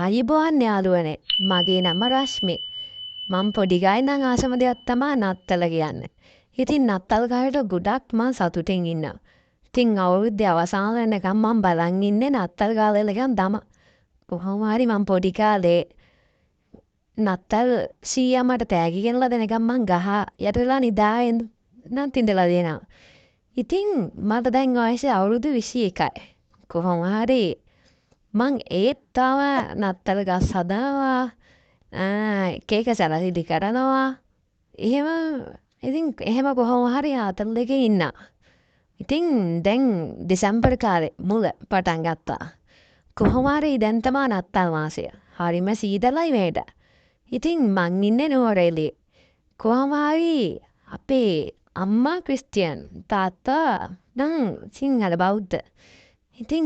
ආයුබෝවන් යාළුවනේ. මගේ නම රශ්මි. මම පොඩි ගායි නම් ආසම දෙයක් තමයි නත්තල කියන්නේ. ඉතින් නත්තල් කාලේට ගොඩක් මම සතුටින් ඉන්නවා. ඉතින් අවුරුද්දේ අවසාන වෙනකම් මම බලන් ඉන්නේ නත්තල් කාලේ නිකන් තමයි. කොහොම හරි මම පොඩි කාලේ නත්තල් සීයා මට තෑගි ගෙනලා දෙනකම් මං ගහ යට වෙලා නිදාගෙන නම් තින්දලා දෙනවා. ඉතින් මට දැන් වයස අවුරුදු 21යි. කොහොම හරි මං ඒත් තව නත්තල් ගස් හදනවා එක එක සැලසිලි කරනවා. එහෙම ඉතින් එහෙම කොහොම හරි ආතල් එකේ ඉන්නා. ඉතින් දැන් දෙසැම්බර් කාලේ මුල පටන් ගත්තා. කොහොම හරි දැන් තමා නත්තල් මාසය. හරිම සීතලයි මේට. ඉතින් මං ඉන්නේ නුවරඑළියේ. කොහොම හරි අපේ අම්මා ක්‍රිස්තියානි තාත්තා නම් සිංහල බෞද්ධ. ඉතින්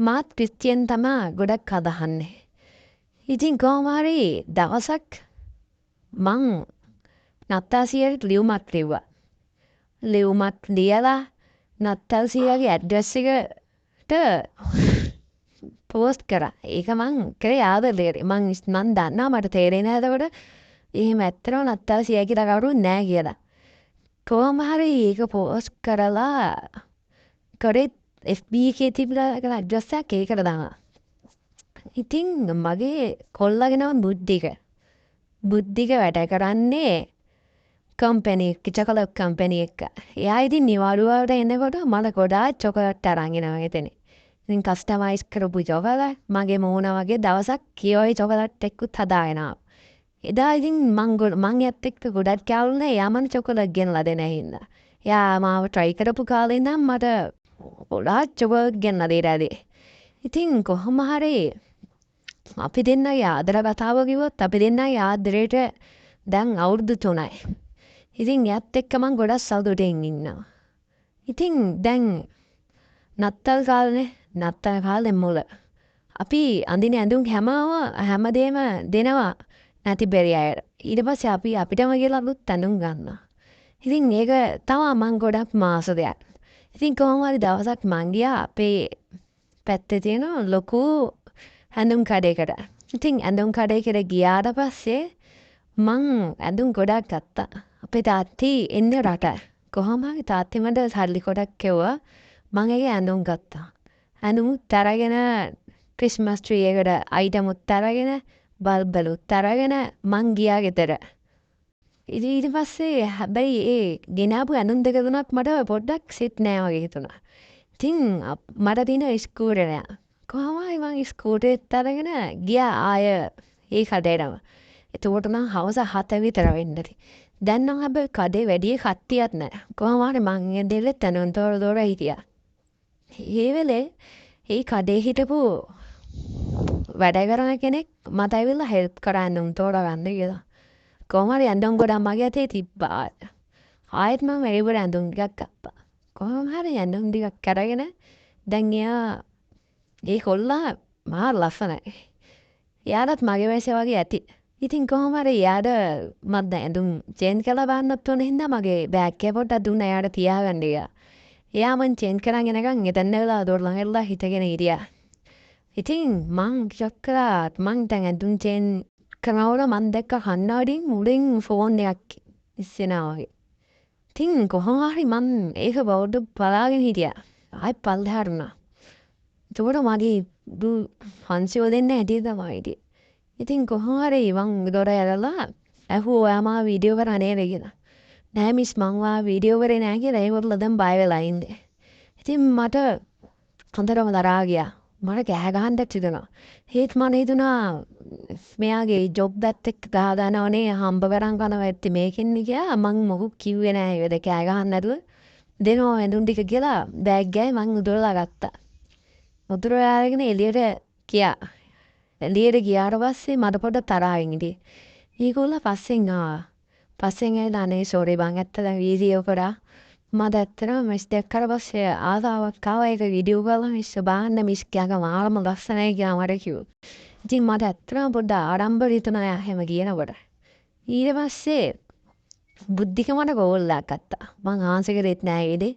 මාත් ක්‍රිස්තියානි තමා ගොඩක් අදහන්නේ. ඉතින් කොහොම හරි දවසක් මං නත්තල් සීයට ලියුමක් ලිව්වා. ලියුමක් ලියලා නත්තල් සීයාගේ ඇඩ්‍රස් එකට පෝස්ට් කරා. ඒක මං කරේ ආදරේට. මං දන්නවා මට තේරෙන්නේ නැහැ එතකොට. එහෙම ඇත්තටම නත්තල් සීයා කියලා කවුරුත් නැහැ කියලා. කොහොම හරි ඒක පෝස්ට් කරලා කරේ FB එකේ තිබිලා ඇඩ්‍රස් එකක් ඒකට දානවා. ඉතින් මගේ කොල්ලගේ නම බුද්ධික. බුද්ධික වැඩ කරන්නේ කම්පැනි එක චොකලට් කම්පැනි එක. එයා ඉතින් නිවාඩු වලට එනකොට මට ගොඩාක් චොකලට් අරන් එනවා එතන. ඉතින් කස්ටමයිස් කරපු චොකලට් මගේ මූණ වගේ දවසක් කියෝයි චොකලට් එක්කුත් හදාගෙන ආවා. එදා ඉතින් මං එයත් එක්ක ගොඩක් කැවුනේ එයා මට චොකලට් ගෙනලා දෙන හින්දා. එයා මාව try කරපු කාලේ ඉඳන් මට ගොඩාක් චොකලට් ගෙනලා දීලා. ඉතින් කොහොම හරි අපි දෙන්නගේ ආදර කතාව කිව්වොත් අපි දෙන්නගේ ආදරේට දැන් අවුරුදු 3යි. ඉතින් එයත් එක්ක මං ගොඩක් සතුටින් ඉන්නවා. ඉතින් දැන් නත්තල් කාලේ මුල. අපි අඳින ඇඳුම් හැමදේම දෙනවා නැති බැරි අයට. ඊට පස්සේ අපි අපිටම කියලා අලුත් ඇඳුම් ගන්නවා. ඉතින් ඒක තමයි මං ගොඩක් මාස දෙයක්. ඉතින් කොහොම හරි දවසක් මං ගියා අපේ පැත්තේ තියෙන ලොකු ඇඳුම් කඩේකට. ඉතින් ඇඳුම් කඩේකට ගියාට පස්සේ මං ඇඳුම් ගොඩක් ගත්තා. අපේ තාත්ති එන්නේ රට. කොහොම හරි තාත්ති මට සල්ලි ගොඩක් කෙව්වා. මං ඒකේ ඇඳුම් ගත්තා. ඇඳුමුත් අරගෙන ක්‍රිස්මස් ට්‍රී එකට අයිටමුත් අරගෙන බල්බලුත් අරගෙන මං ගියා ගෙදර. ඊට පස්සේ හැබැයි ඒ ගෙනාපු ඇඳුම් දෙක තුනක් මට පොඩ්ඩක් සිත් නෑ වගේ හිතුණා. ඉතින් මට තියෙන ස්කූටර් එක. කොහොම හරි මං ස්කූටරේත් අරගෙන ගියා ආය ඒ කඩේටම. එතකොට නම් හවස 7 විතර වෙන්න ඇති. දැන් නම් හැබැයි කඩේ වැඩි කට්ටියක් නැහැ. කොහොම හරි මං එදෙලෙත් ඇඳුම් තොර හිටියා. ඒ වෙලේ ඒ කඩේ හිටපු වැඩ කරන කෙනෙක් මට ඇවිල්ලා හෙල්ප් කරා ඇඳුම් තෝරගන්න කියලා. කොහොම හරි ඇඳුම් ගොඩක් මගේ අතේ තිබ්බා. ආයෙත් මම ඒවල ඇඳුම් ටිකක් ගත්තා. කොහොම හරි ඇඳුම් ටිකක් අරගෙන දැන් එයා ඒ කොල්ලා මහා ලස්සනයි. එයාටත් මගේ වයසේ වගේ ඇති. ඉතින් කොහොම හරි එයාට මම දැන් ඇඳුම් චේන්ජ් කරලා බලන්නත් ඕන හින්දා මගේ බෑග් එක පොඩ්ඩක් දුන්නා එයාට තියාගන්න කියලා. එයා මං චේන්ජ් කරන් එනකන් එතන වෙලා දොර ළඟ හිටගෙන හිටියා. ඉතින් මං ෂොක් කරා මං දැන් ඇඳුම් චේන්ජ් කරනකොට මං දැක්ක කණ්ණාඩියෙන් මුලින් ෆෝන් එකක් ඉස්සෙනවා වගේ. ඉතින් කොහොම හරි මං ඒක බෞද්ධ බලාගෙන හිටියා. ආයෙත් පල්ලෙහාට වුණා. එතකොට මගේ හන්සියෝ දෙන්න ඇටි තමයි හිටියේ. ඉතින් කොහොම හරි මං දොර ඇරලා ඇහුවා ඔයා මාව වීඩියෝ කරා නේද කියලා. නෑ මිස් මං වා වීඩියෝ කරේ නෑ කියලා ඒගොල්ලෝ දැන් බය වෙලා ඉන්නේ. ඉතින් මට හොඳටම දරා ගියා. මට කෑ ගහන්නත් හිතුණා. ඒත් මම හිතුණා මෙයාගේ ජොබ් එකත් එක්ක ගහදානවනේ හම්බ කරන් කරනවා ඇත්තේ මේකෙන් ගියා මං මොකුත් කිව්වේ නෑ ඒවද කෑ ගහන්න නැතුව දෙනවා ඇඳුම් ටික කියලා බෑග් ගෑයි මං උදුරලා ගත්තා. උදුරලා අරගෙන එළියට ගියා. එළියට ගියාට පස්සේ මට පොඩ්ඩක් තරහින් හිටියේ. ඒගොල්ලෝ පස්සෙන් ආවා. පස්සෙන් ඇවිල්ලා අනේ සෝරි බං ඇත්තට වීඩියෝ කරා. මට ඇත්තටම මිස් දැක්කට පස්සේ ආසාවක් ආවා ඒක වීඩියෝ කරලා මිස් බලන්න මිස් කියනවා මාරම ලස්සනයි කියලා මට කිව්වා. ඉතින් මට ඇත්තටම පොඩ්ඩක් ආඩම්බර හිතුණා එහෙම කියනකොට. ඊට පස්සේ බුද්ධික මට කෝල් එකක් ගත්තා. මං ආන්සර් කරෙත් නෑ ඒකේ.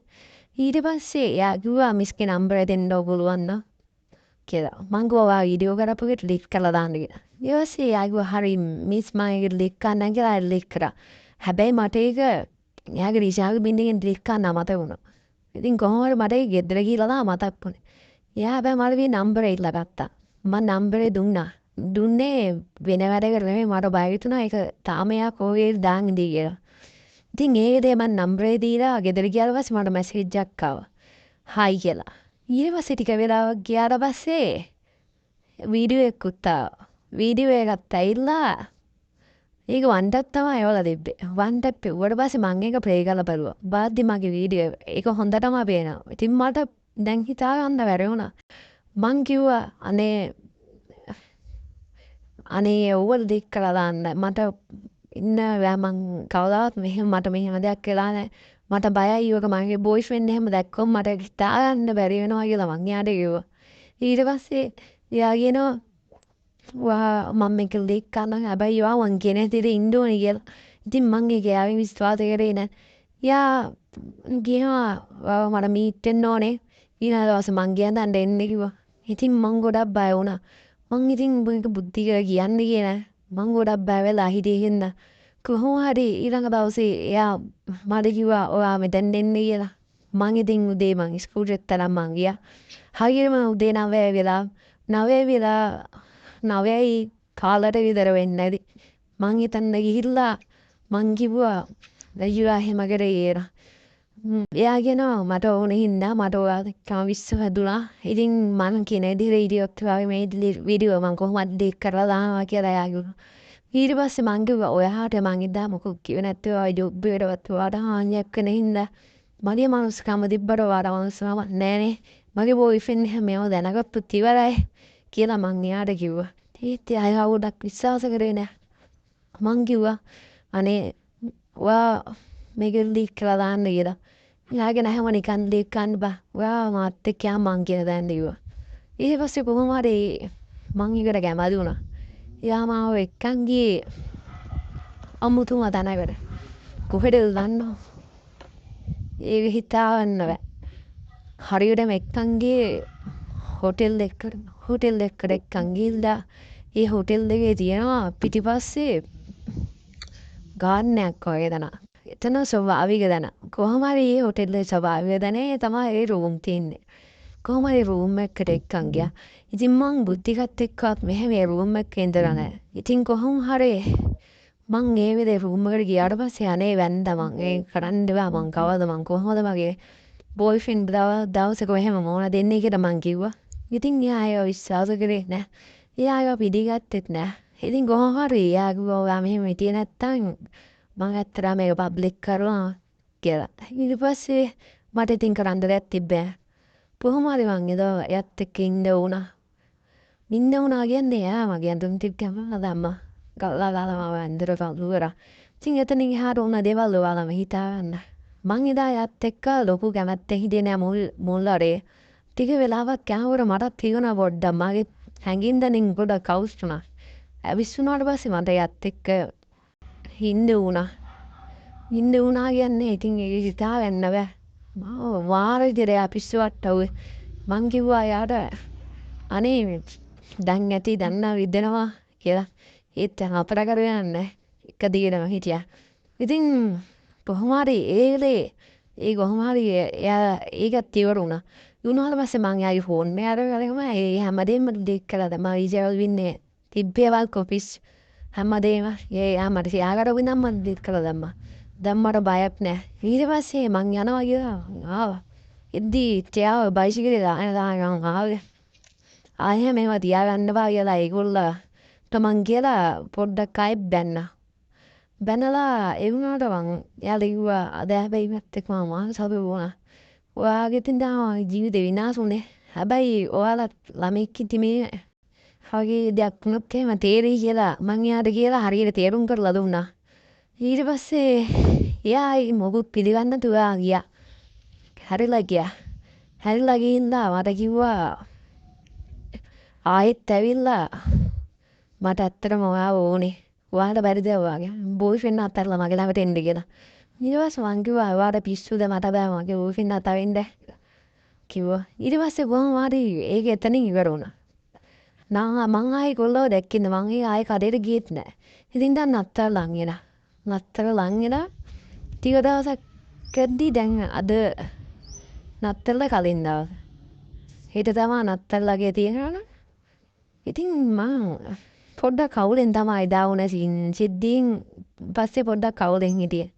ඊට පස්සේ එයා කිව්වා මිස්ගේ නම්බරය දෙන්න පුළුවන් නම්. කියලා. මං ගෝවා වීඩියෝ කරපු එක ඩිලීට් කරලා දාන්න කියලා. ඊට පස්සේ ආගෝ හරි මිස් මම ඒක ඩිලීට් කරන්න කියලා ඩිලීට් කරා. හැබැයි මට ඒක එයාගේ රිෂාගේ බින්දිගෙන් ඩිලීට් කරන්න අමතක වුණා. ඉතින් කොහොම හරි මට ඒක ගෙදර ගිහලා තමයි මතක් වුණේ. එයා හැබැයි මට මේ නම්බරේ ඉල්ල ගත්තා. මම නම්බරේ දුන්නා. දුන්නේ වෙන වැඩකට නෙමෙයි මට බය හිතුණා ඒක තාම එයා කෝවේ දාන් ඉඳී කියලා. ඉතින් ඒකේ මම නම්බරේ දීලා ගෙදර ගියාට පස්සේ මට මැසේජ් එකක් ආවා. හයි කියලා. ඊට පස්සේ ටික වෙලාවක් ගියාට පස්සේ වීඩියෝ එකකුත් ආවා. වීඩියෝ එකත් ඇවිල්ලා ඒක වන් ටැප් තමයි එවලා තිබ්බේ. වන් ටැප් එව්වට පස්සේ මම ඒක ප්ලේ කරලා බලුවා. බාද්දි මගේ වීඩියෝ ඒක හොඳටම පේනවා. ඉතින් මට දැන් හිතා ගන්න බැරි වුණා. මං කිව්වා අනේ ඔව ඩිලීට් කරලා දාන්න. මට ඉන්න බෑ මං කවදාවත් මට මෙහෙම දෙයක් වෙලා නැහැ. මට බයයි ඒක මගේ බොයිෆ්‍රෙන්ඩ් එහෙම දැක්කොත් මට හිතා ගන්න බැරි වෙනවා කියලා මං එයාට කිව්වා. ඊට පස්සේ එයා කියනවා මම මේක ඩිලීට් කරනවා හැබැයි මං කියන විදිහට ඉන්න ඕනේ කියලා. ඉතින් මං ඒක එයාගෙන් විශ්වාස කරේ නැහැ. එයා කියනවා මට මීට් වෙන්න ඕනේ. ඊළඟ දවසේ මං කියන්න එන්න කිව්වා. ඉතින් මං ගොඩක් බය වුණා. මං ඉතින් මේක බුද්ධි කියලා කියන්නේ කියලා මං ගොඩක් බය වෙලා හිටියේ හින්දා කොහොම හරි ඊළඟ දවසේ එයා මට කිව්වා ඔයා මෙතෙන් එන්න කියලා. මං ඉතින් උදේ මං ඉස්කෝලේට තරම් මං ගියා. හරියටම උදේ 9 වෙලා 9යි කාලට විතර වෙන්න ඇති. මං එතන ගිහිල්ලා මං කිව්වා රජුලා එහෙම කරේ කියලා. එයා කියනවා මට ඕන හින්දා මට ඔයාට විශ්ව වැදුනා. ඉතින් මම කියන විදිහට ඉඩියොත් වගේ මේ වීඩියෝ මම කොහොමද ඩිලීට් කරලා දානවා කියලා එයා කිව්වා. ඊට පස්සේ මං කිව්වා ඔයාට මං ඉදා මොකක් කිව්වේ නැත්තේ ඔය ජොබ් එකටවත් ඔයාට හානියක් වෙන හින්දා මගේ මනුස්සකම තිබ්බට ඔයාට මනුස්සකම නෑනේ. මගේ බොයිෆ්‍රෙන්ඩ් එහෙම මේව දැනගත්තොත් ඉවරයි කියලා මං එයාට කිව්වා. ඒත් එයා ගොඩක් විශ්වාස කරේ නෑ. මං කිව්වා අනේ ඔයා මේක ඩිලීට් කරලා දාන්න කියලා. එයාගෙන හැම නිකන් ඩිලීට් කරන්න බෑ. ඔයා මාත් එක්ක යා මං කියලා දාන්න කිව්වා. ඊට පස්සේ කොහොම හරි මං ඒකට කැමති වුණා. එයා මාව එක්කන් ගියේ අමුතුම තැනකට. කොහෙද දන්නව? ඒක හිතාගන්න බෑ. හරියටම එක්කන් ගියේ හොටෙල් එකකට එක්කන් ගිහිල්ලා ඒ හොටෙල් එකේ තියෙනවා පිටිපස්සේ ගාර්ඩන් එකක් වගේ තැනක්. එතන ස්වභාවික තැන. කොහොම හරි ඒ හොටෙල්ලේ ස්වභාවික තැනේ තමයි ඒ රූම් තියෙන්නේ. කොහොම හරි රූම් එකකට එක්කන් ගියා. ඉතින් මං බුද්ධිකත් එක්කත් මෙහෙම ඒ රූම් එකේ ඉඳලා නැහැ. ඉතින් කොහොම හරි මං ඒ විදිහේ රූම් එකට ගියාට පස්සේ අනේ වැන්දා මං ඒ කරන්න බෑ මං කවද මං කොහොමද මගේ බොයිෆ්‍රෙන්ඩ් දවසක එහෙම මොන දෙන්නේ කියලා මං කිව්වා. ඉතින් එයා ඒව විශ්වාස කරේ නැහැ. එයා ඒව පිළිගත්තෙත් නැහැ. ඉතින් කොහොම හරි එයා කිව්වා ඔයා මෙහෙම හිටියේ නැත්තම් මං ඇත්තටම මේක පබ්ලික් කරනවා කියලා. ඊට පස්සේ මට ඉතින් කරන්න දෙයක් තිබ්බේ නැහැ. කොහොම හරි මං එයාත් එක්ක ඉන්න වුණා කියන්නේ එයා මගේ අඳුම් ටික ගමලා දැම්මා. ගල්ලා ගාලා මාව ඇඳට පල්ලුවරා. ඉතින් එතනින් එහාට උන දේවල් ඔයාලම හිතාගන්න. මං එදා එයාත් එක්ක ලොකු කැමැත්තෙන් හිටියේ නෑ මුල්ලරේ. ටික වෙලාවක් යනකොට මටත් තියුණා පොඩ්ඩක් මගේ හැංගින්දනින් ගොඩක් කවුස් වුණා. ඇවිස්සුනාට පස්සේ මට එයාත් එක්ක හින්ද වුණා කියන්නේ ඉතින් ඒක හිතාගන්න බෑ. මාව වාර විදිහට එයා පිස්සුවට අවුවේ. මං කිව්වා එයාට අනේ දැන් ඇති දැන් විදෙනවා කියලා. ඒත් අපර කරගෙන එක දිගටම හිටියා. ඉතින් කොහොම හරි ඒ කොහොම හරි එයා ඒකත් ඉවර වුණා. උනාට පස්සේ මං එයාගේ ෆෝන් එකේ අරගෙන ඒ හැමදේම ඩිලීට් කළා. මම ඊජල් වින්නේ තිබ්බේවල් කොපිස් හැමදේම එයා මට ෂෙයාර් කරපු නම් මම ඩිලීට් කළා දැම්මා. දැන් මට බයක් නෑ. ඊට පස්සේ මං යනවා කියලා ආවා. එද්දි තියාව බයිසිකලේ දාගෙන ආවේ. ආයෙ මේවා තියාගන්න බා කියලා ඒගොල්ලන්ට මං කියලා පොඩ්ඩක් ආයෙත් බැන්නා. බැනලා ඒ වුණාට මං එයාලා කිව්වා අද හැබැයි මත් එක්ක මම මානසාවේ වුණා. ඔයාගේ තින් තමයි ජීවිතේ විනාශ වුනේ. හැබැයි ඔයාලා ළමෙක් ඉතිමේ වගේ දෙයක් වුණොත් එහෙම තේරෙයි කියලා මං එයාට කියලා හරියට තේරුම් කරලා දුන්නා. ඊට පස්සේ එයා මොකුත් පිළිගන්න නැතුව ගියා. හැරිලා ගියා. හැරිලා ගිහින්දා මට කිව්වා ආයෙත් ඇවිල්ලා මට ඇත්තටම ඔයාව ඕනේ. ඔයාලට බැරිද ඔයාගේ බොයිෆ්‍රෙන්ඩ් අතහැරලා මගේ ළඟට එන්න කියලා. ඊට පස්සේ මං කිව්වා ඔයාට පිස්සුද මට බෑ මගේ බොයිෆ්‍රෙන්ඩ් අතරින්ද කිව්වා. ඊට පස්සේ කොහොම හරි ඒක එතනින් ඉවර වුණා. මං ආයේ ගොල්ලෝ දැක්කින්ද මං ආයේ කඩේට ගියෙත් නෑ. ඉතින් දැන් නත්තල් ලං වෙලා. නත්තල් ලං වෙලා ටික දවසක් කද්දී දැන් අද නත්තල්ල කලින් දවස. හෙට තමා නත්තල්ලගේ තියෙනවනේ. ඉතින් මං පොඩ්ඩක් කවුලෙන් තමයි එදා වුණ සිද්ධීන් පස්සේ පොඩ්ඩක් කවුලෙන් හිටියේ.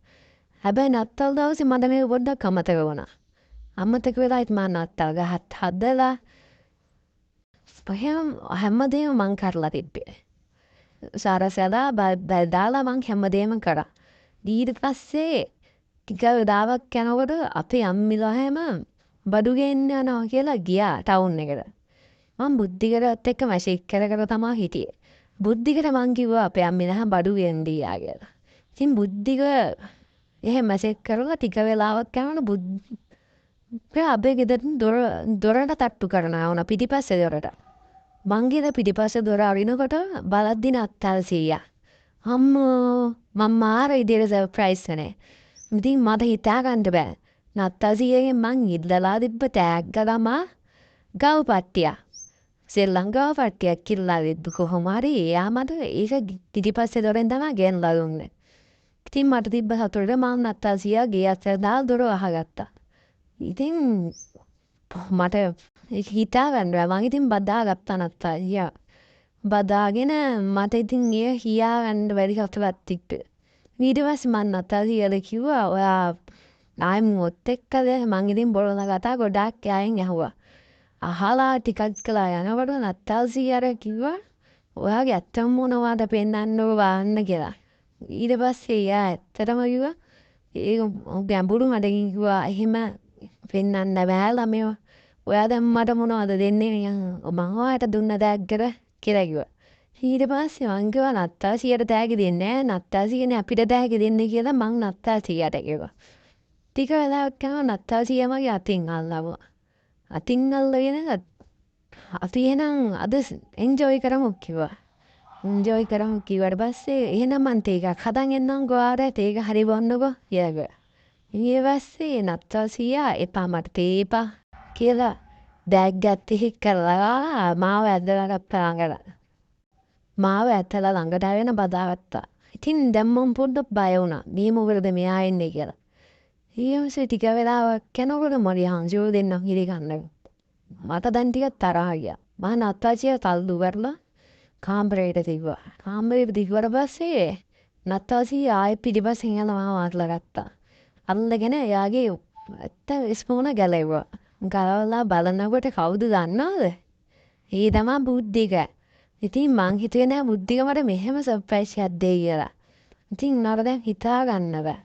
හැබැයි නත්තල් දවසේ මට මේක පොඩ්ඩක් අමතක වුණා. අමතක වෙලාවත් මං නත්තල් ගහත් හදලා හැමදේම මං කරලා තිබ්බේ. සරසලා දාලා මං හැමදේම කරා. ඊට පස්සේ ටික වෙලාවක් යනකොට අපේ අම්මිලා හැම බඩු ගේන්න යනවා කියලා ගියා ටවුන් එකට. මං බුද්ධිකරත් එක්ක මැසේජ් කර තමා හිටියේ. බුද්ධිකට මං කිව්වා අපේ අම්මිලා බඩු ගෙන්න ගියා කියලා. ඉතින් බුද්ධික එහෙම මැසේජ් කරලා ටික වෙලාවක් යනකොට අපේ ගෙදරින් දොරට තට්ටු කරනවා වුණා පිටිපස්සේ දොරට. මං ගෙද පිටිපස්සේ දොර අරිනකොට බලද්දි නත්තල් සීයා. අම්මෝ මම මාර විදියට සර්ප්‍රයිස් වුණේ. ඉතින් මට හිතා ගන්න බෑ. නත්තල් සීයාගෙන් මං ඉල්ලලා තිබ්බ තෑග්ග ළමා ගව පට්ටියක්. සෙල්ලම් ගව පට්ටියක් කිල්ලා තිබ්බ කොහොම හරි එයා මට ඒක පිටිපස්සේ දොරෙන් තමයි ගෙනලා දුන්නේ. ඉතින් මට තිබ්බ සතුටට මං නත්තල් සීයා ගේ අතට දාලා දොර වහගත්තා. ඉතින් මට හිතා ගන්න බෑ. මං ඉතින් බදාගත්තා නත්තල් සීයා. බදාගෙන මට ඉතින් ඒ හියා ගන්න බැරි කතාවක් තිබ්බේ. ඊට පස්සේ මං නත්තල් සීයාට කිව්වා ඔයා ආයෙ මුත් එක්කද මං ඉතින් බොරලා කතා ගොඩාක් එයාගෙන් ඇහුවා. අහලා ටිකක් කළා යනකොට නත්තල් සීයාට කිව්වා ඔයාගේ ඇත්තම මොනවද පෙන්වන්නව වන්න කියලා. ඊට පස්සේ එයා ඇත්තටම කිව්වා ඒ ගැඹුරු මඩකින් කිව්වා එහෙම පෙන්වන්න බෑ ළමයෝ. ඔයා දැන් මට මොනවද දෙන්නේ මං ඔයාට දුන්න තෑග්ගට කියලා කිව්වා. ඊට පස්සේ මං කිව්වා නත්තල් සීයාට තෑග්ග දෙන්නේ නෑ. නත්තල් සීයානේ අපිට තෑග්ග දෙන්නේ කියලා මං නත්තල් සීයාට කිව්වා. ටික වෙලාවක් යනකොට නත්තල් සීයා මගේ අතින් අල්ලවුවා. අතින් අල්ලගෙන අපි එහෙනම් අද එන්ජොයි කරමු කිව්වා. එන්ජොයි කරමු කිව්වට පස්සේ එහෙනම් මං තේ එකක් හදන් එන්නම් ගොඩාට තේ එක හරි බොන්නකෝ කියලා. ඊට පස්සේ නත්තල් සීයා එපා මට තේ එපා කියලා බෑග් ගත්තේ කරලා මාව ඇදලා ළඟට. මාව ඇතලා ළඟට ආවෙන බදාගත්තා. ඉතින් දැන් මම පොඩ්ඩක් බය වුණා. මේ මොකද මෙයා එන්නේ කියලා. ඊයම්සේ ටික වෙලාවක් යනකොට මරිය හංජෝ දෙන්න හිරි ගන්න. මට දැන් ටිකක් තරහ ගියා. මම නත්තල් සීයා තල්ලු කරලා කාමරේට තිබ්බා. කාමරේට තිබ්වට පස්සේ නත්තල් සීයා ආයෙ පිටිපස්සෙන් යනවා මාත්ලා ගත්තා. අල්ලගෙන එයාගේ ඇත්ත ස්පූන ගැලෙව්වා. ගලවලා බලනකොට කවුද දන්නවද? ඒ තමයි බුද්ධික. ඉතින් මං හිතුවේ නෑ බුද්ධික මට මෙහෙම සර්ප්‍රයිස් එකක් දෙයි කියලා. ඉතින් නර දැන් හිතා ගන්න බෑ.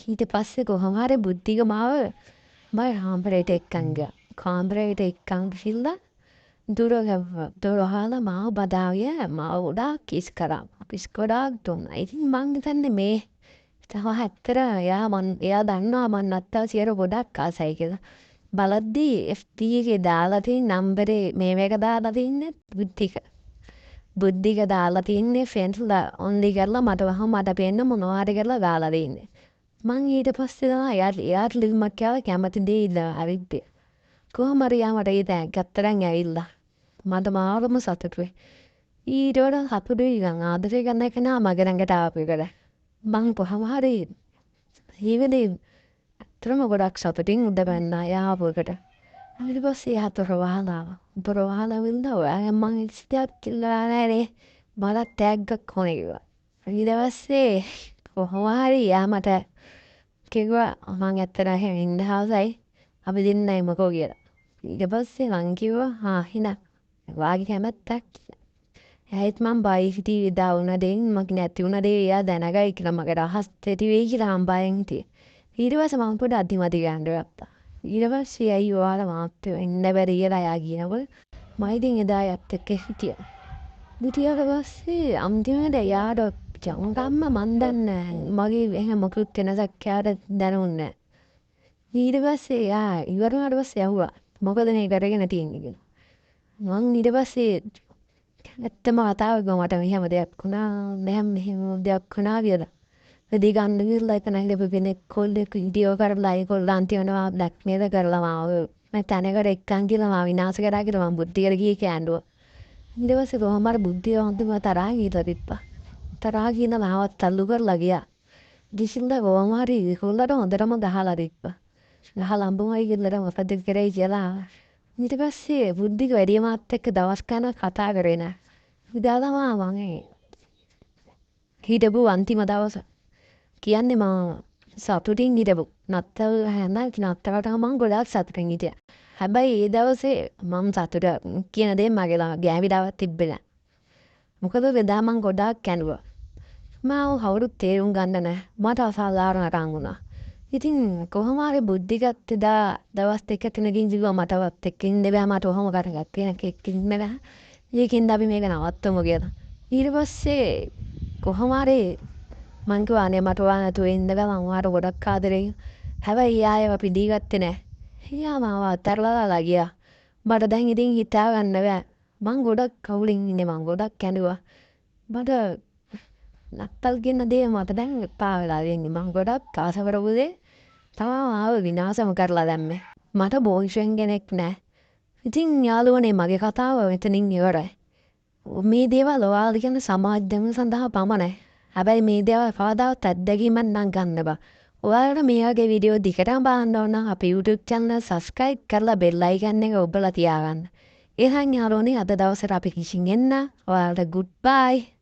ඊට පස්සේ කොහොම හරි බුද්ධික මාව මම කාමරේට එක්කන් ගියා. කාමරේට එක්කන් ගිහිල්ලා දොර වහලා මාව බදාගෙන මාව ගොඩාක් කිස් කරා. කිස් ගොඩාක් දුන්නා. ඉතින් මං හිතන්නේ මේ තව ඇත්තට එයා දන්නවා මං නත්තල් සීයාට ගොඩක් ආසයි කියලා. බලද්දී FB එකේ දාලා තියෙන නම්බරේ මේක දාලා තින්නේ බුද්ධික. බුද්ධික දාලා තින්නේ ෆ්‍රෙන්ඩ්ස්ලා ඔන්ලි කරලා මට පේන්න මොනවා හරි කරලා දාලා තින්නේ. මං ඊට පස්සේ තමයි එයාට ලිල්මක් කියලා කැමති දේ ඉල්ලා හරිද. කොහොම හරි යාමට ඒ දැන් ගත්තරන් ඇවිල්ලා. මට මාරම සතුටුයි. ඊට වඩා සතුටුයි ගන් ආදරේ ගන්න එක නා මගේ ළඟට ආපු එකට. මං කොහොම හරි ඊවෙදී අතරම ගොඩක් සතුටින් උඩ බැන්නා යාපු එකට. ඊට පස්සේ යා දොර වහලා වින්දා ඔයා මං ඉස්තියක් කියලා නෑනේ. මට තෑග්ගක් ඕනේ කිව්වා. ඊට පස්සේ කොහොම හරි යා මට කිව්වා මං ඇත්තට එහෙම ඉන්න හවසයි අපි දෙන්නයි මොකෝ කියලා. ඊට පස්සේ මං කිව්වා හිනා වාගේ කැමැත්තක්. ඇයිත් මං බයි හිටියේ එදා වුණ දෙයින් මගේ නැති වුණ දේ එයා දැනගයි කියලා මගේ රහස් තෙටි වෙයි කියලා මං බයෙන් හිටියේ. ඊට පස්සේ මං පොඩ්ඩක් අදිමදි ගන්න ගත්තා. ඊට පස්සේ ඇයි ඔයාලා මාත් එන්න බැරි කියලා එයා කියනකොට මම ඉතින් එදා යත් එක්ක හිටියා. ඊට පස්සේ අන්තිමට එයාට ජංගම්ම මන් දන්නේ මගේ එහෙම මොකුත් වෙනසක් එයාට දැනුන්නේ නැහැ. ඊට පස්සේ එයා ඉවර වුණාට පස්සේ ඇහුවා මොකද මේ කරගෙන තියෙන්නේ කියලා. මං ඊට පස්සේ ඇත්තම කතාව කිව්වා මට මෙහෙම දෙයක් වුණා මෙහෙම දෙයක් වුණා කියලා. වෙදී ගන්න ගිහලා එක නැගිටපු කෙනෙක් කොල්ලෙක් වීඩියෝ කරලා ඒගොල්ලෝ අන්තිමනවා බ්ලැක්මේල් කරලා මාව මම තැනකට එක්කන් කියලා මාව විනාශ කරා කියලා මම බුද්ධියට ගියේ කෑන්ඩුවා. ඊට පස්සේ කොහොම හරි බුද්ධිය අන්තිම තරහා ගිහලා තිබ්බා. තරහා ගිහින් මාවත් තල්ලු කරලා ගියා. ගිහිල්ලා කොහොම හරි ඒගොල්ලන්ට හොඳටම ගහලා තිබ්බා. ගහලා අඹුමයි කියලා මොකද කරේ කියලා. ඊට පස්සේ බුද්ධික වැඩිය මාත් එක්ක දවස් ගානක් කතා කරේ නෑ. ඉදා තමා මම හිටපු අන්තිම දවස. කියන්නේ මම සතුටින් හිටපු. නත්තල් හැම නත්තලට මම ගොඩාක් සතුටින් හිටියා. හැබැයි ඒ දවසේ මම සතුට කියන දේ මගේ ළඟ ගෑවිලාවක් තිබ්බේ නෑ. මොකද වෙදා මං ගොඩාක් කැඩුවා. මාව කවුරුත් තේරුම් ගන්න නෑ. මට අසාධාරණකම් වුණා. ඉතින් කොහොම හරි බුද්ධිගත් එදා දවස් දෙක තුනකින් කිව්වා මටවත් එක්ක ඉන්න බෑ මට ඔහොම කරගත්ත කෙනෙක් ඉන්න බෑ. ඒකින්ද අපි මේක නවත්තමු කියලා. ඊට පස්සේ කොහොම හරි මං කිව්වා අනේ මට ඔයා නැතුව ඉන්න බෑ මං ඔයාට ගොඩක් ආදරෙයි. හැබැයි ආයෙව පිළිගත්තේ නෑ. එයා මාව අතහැරලා ගියා. මට දැන් ඉතින් හිතා ගන්න බෑ. මං ගොඩක් කවුලින් ඉන්නේ මං ගොඩක් කැඩුවා. මට නත්තල් කියන දේ මට දැන් එපා වෙලා තියෙන්නේ. මං ගොඩක් ආස කරපු දේ තමයි මාව විනාශම කරලා දැම්මේ. මට බෝයිෆ්‍රෙන්ඩ් කෙනෙක් නෑ. ඉතින් යාළුවනේ මගේ කතාව මෙතනින් ඉවරයි. මේ දේවල් ඔයාලා කියන සමාජ සඳහා පමණයි. හැබැයි මේ දේවල් කවදාවත් අත්දැකීමක් නම් ගන්න බෑ. ඔයාලට මේ වගේ වීඩියෝ දිගටම බලන්න ඕන නම් අපේ YouTube channel subscribe කරලා bell icon එක ඔබලා තියාගන්න. එහෙනම් යාළුවනේ අද දවසට අපි කිසින් එන්න. ඔයාලට goodbye.